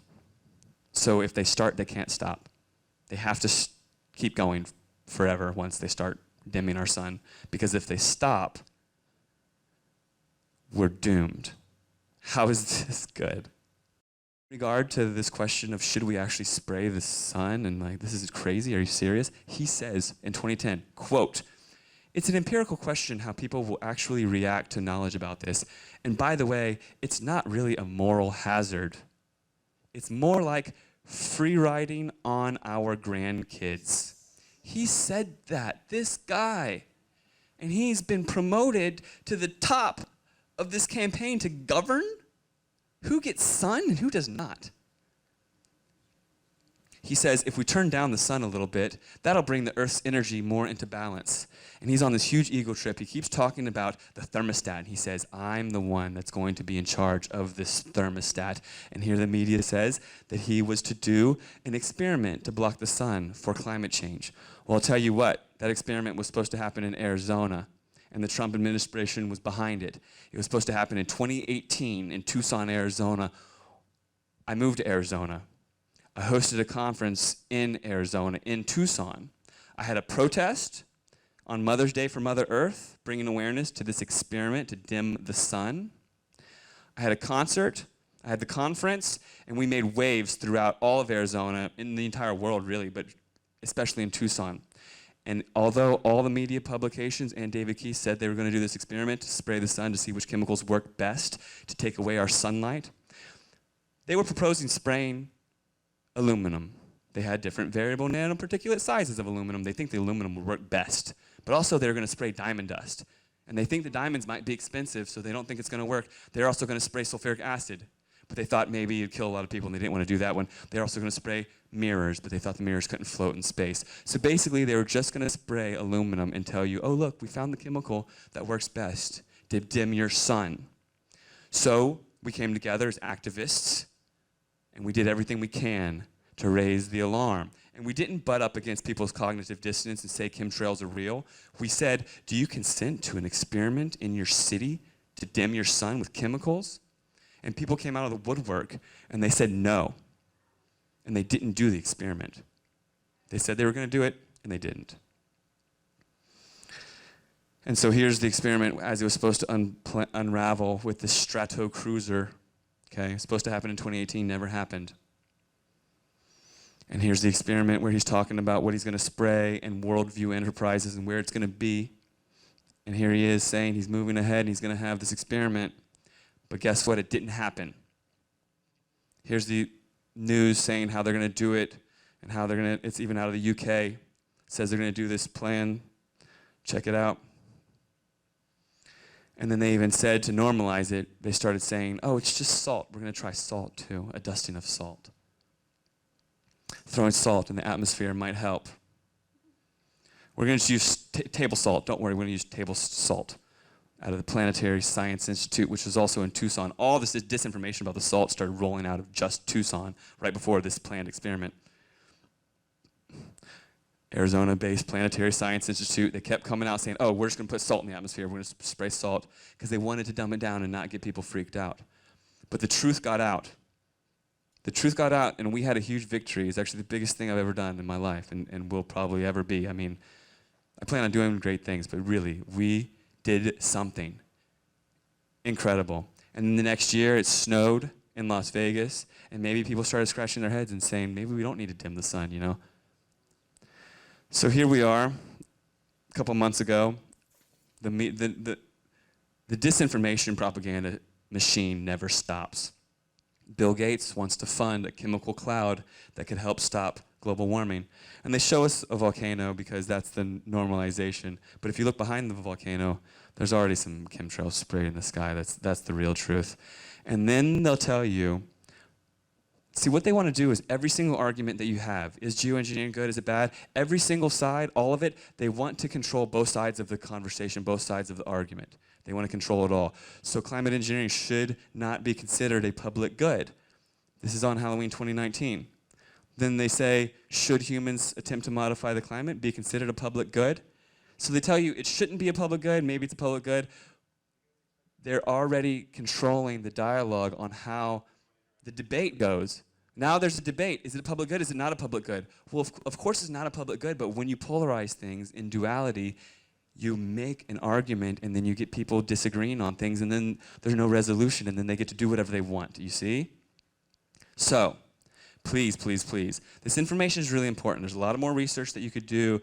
So if they start, they can't stop. They have to keep going forever once they start dimming our sun. Because if they stop, we're doomed. How is this good? In regard to this question of should we actually spray the sun and like, this is crazy, are you serious? He says in 2010, quote, "It's an empirical question how people will actually react to knowledge about this. And by the way, it's not really a moral hazard. It's more like free riding on our grandkids." He said that, this guy. And he's been promoted to the top of this campaign to govern? Who gets sun and who does not? He says, if we turn down the sun a little bit, that'll bring the Earth's energy more into balance. And he's on this huge ego trip. He keeps talking about the thermostat. He says, I'm the one that's going to be in charge of this thermostat. And here the media says that he was to do an experiment to block the sun for climate change. Well, I'll tell you what, that experiment was supposed to happen in Arizona, and the Trump administration was behind it. It was supposed to happen in 2018 in Tucson, Arizona. I moved to Arizona. I hosted a conference in Arizona, in Tucson. I had a protest on Mother's Day for Mother Earth, bringing awareness to this experiment to dim the sun. I had a concert, I had the conference, and we made waves throughout all of Arizona, in the entire world really, but especially in Tucson. And although all the media publications and David Key said they were going to do this experiment to spray the sun to see which chemicals work best to take away our sunlight, they were proposing spraying aluminum. They had different variable nanoparticulate sizes of aluminum. They think the aluminum would work best. But also they were going to spray diamond dust. And they think the diamonds might be expensive, so they don't think it's going to work. They're also going to spray sulfuric acid. But they thought maybe it'd kill a lot of people, and they didn't want to do that one. They're also going to spray mirrors, but they thought the mirrors couldn't float in space. So basically, they were just going to spray aluminum and tell you, oh, look, we found the chemical that works best to dim your sun. So we came together as activists, and we did everything we can to raise the alarm. And we didn't butt up against people's cognitive dissonance and say chemtrails are real. We said, do you consent to an experiment in your city to dim your sun with chemicals? And people came out of the woodwork and they said no. And they didn't do the experiment. They said they were going to do it, and they didn't. And so here's the experiment as it was supposed to unravel with the Strato Cruiser. Okay, it was supposed to happen in 2018, never happened. And here's the experiment where he's talking about what he's going to spray and Worldview Enterprises and where it's going to be. And here he is saying he's moving ahead and he's going to have this experiment. But guess what? It didn't happen. Here's the news saying how they're going to do it and how they're going to, it's even out of the UK. It says they're going to do this plan. Check it out. And then they even said to normalize it, they started saying, oh, it's just salt. We're going to try salt too, a dusting of salt. Throwing salt in the atmosphere might help. We're going to use table salt. Don't worry, we're going to use table salt out of the Planetary Science Institute, which is also in Tucson. All this disinformation about the salt started rolling out of just Tucson right before this planned experiment. Arizona-based Planetary Science Institute, they kept coming out saying, oh, we're just going to put salt in the atmosphere. We're going to spray salt, because they wanted to dumb it down and not get people freaked out. But the truth got out. The truth got out, and we had a huge victory. It's actually the biggest thing I've ever done in my life, and will probably ever be. I mean, I plan on doing great things, but really, we did something. Incredible. And then the next year it snowed in Las Vegas, and maybe people started scratching their heads and saying, maybe we don't need to dim the sun, you know? So here we are, a couple months ago. The disinformation propaganda machine never stops. Bill Gates wants to fund a chemical cloud that could help stop global warming. And they show us a volcano because that's the normalization. But if you look behind the volcano, there's already some chemtrails sprayed in the sky. That's the real truth. And then they'll tell you, see, what they want to do is every single argument that you have, is geoengineering good, is it bad? Every single side, all of it, they want to control both sides of the conversation, both sides of the argument. They want to control it all. So climate engineering should not be considered a public good. This is on Halloween 2019. Then they say, should humans attempt to modify the climate be considered a public good? So they tell you it shouldn't be a public good, maybe it's a public good. They're already controlling the dialogue on how the debate goes. Now there's a debate. Is it a public good? Is it not a public good? Well, of course it's not a public good, but when you polarize things in duality, you make an argument and then you get people disagreeing on things and then there's no resolution and then they get to do whatever they want. You see? So, please, please, please. This information is really important. There's a lot of more research that you could do,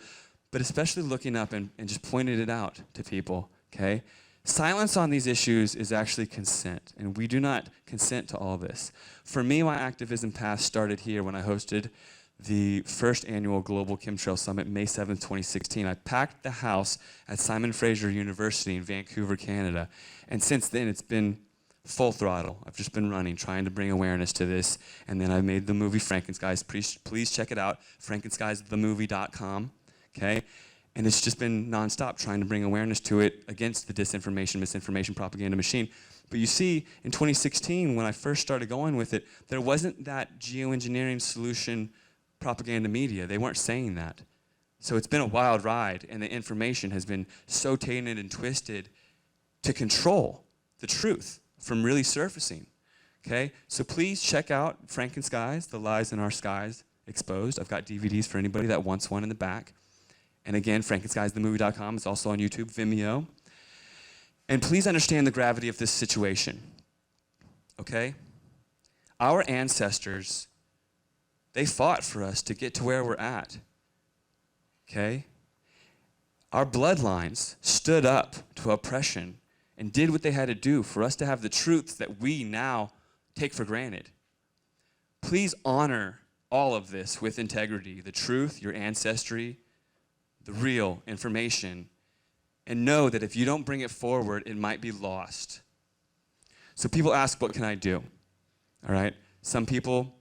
but especially looking up and just pointing it out to people, okay? Silence on these issues is actually consent, and we do not consent to all this. For me, my activism path started here when I hosted the first annual Global Chemtrails Summit, May 7th, 2016. I packed the house at Simon Fraser University in Vancouver, Canada, and since then it's been full throttle. I've just been running, trying to bring awareness to this, and then I made the movie Frankenskies. Please check it out, frankenskiesthemovie.com, okay? And it's just been nonstop trying to bring awareness to it against the disinformation, misinformation, propaganda machine. But you see, in 2016, when I first started going with it, there wasn't that geoengineering solution propaganda media. They weren't saying that. So it's been a wild ride, and the information has been so tainted and twisted to control the truth from really surfacing. Okay? So please check out Frankenskies, The Lies in Our Skies Exposed. I've got DVDs for anybody that wants one in the back. And again, frankenskiesthemovie.com. It's also on YouTube, Vimeo. And please understand the gravity of this situation, okay? Our ancestors, they fought for us to get to where we're at, okay? Our bloodlines stood up to oppression and did what they had to do for us to have the truths that we now take for granted. Please honor all of this with integrity, the truth, your ancestry, the real information, and know that if you don't bring it forward, it might be lost. So people ask, what can I do? All right? Some people,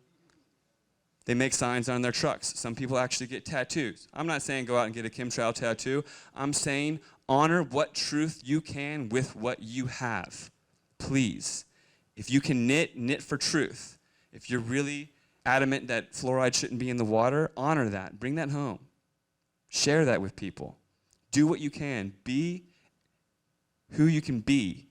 they make signs on their trucks. Some people actually get tattoos. I'm not saying go out and get a chemtrail tattoo. I'm saying honor what truth you can with what you have. Please. If you can knit for truth. If you're really adamant that fluoride shouldn't be in the water, honor that. Bring that home. Share that with people. Do what you can. Be who you can be.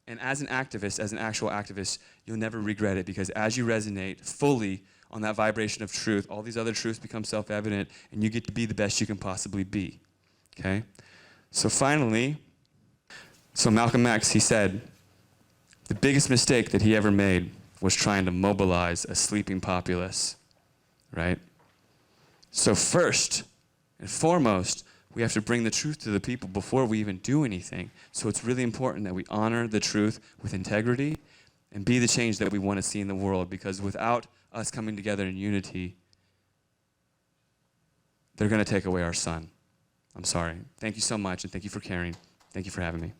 And as an activist, as an actual activist, you'll never regret it, because as you resonate fully on that vibration of truth, all these other truths become self-evident, and you get to be the best you can possibly be. Okay? So finally, Malcolm X, he said, the biggest mistake that he ever made was trying to mobilize a sleeping populace. Right? So first and foremost, we have to bring the truth to the people before we even do anything. So it's really important that we honor the truth with integrity and be the change that we want to see in the world, because without us coming together in unity, they're going to take away our sun. I'm sorry. Thank you so much, and thank you for caring. Thank you for having me.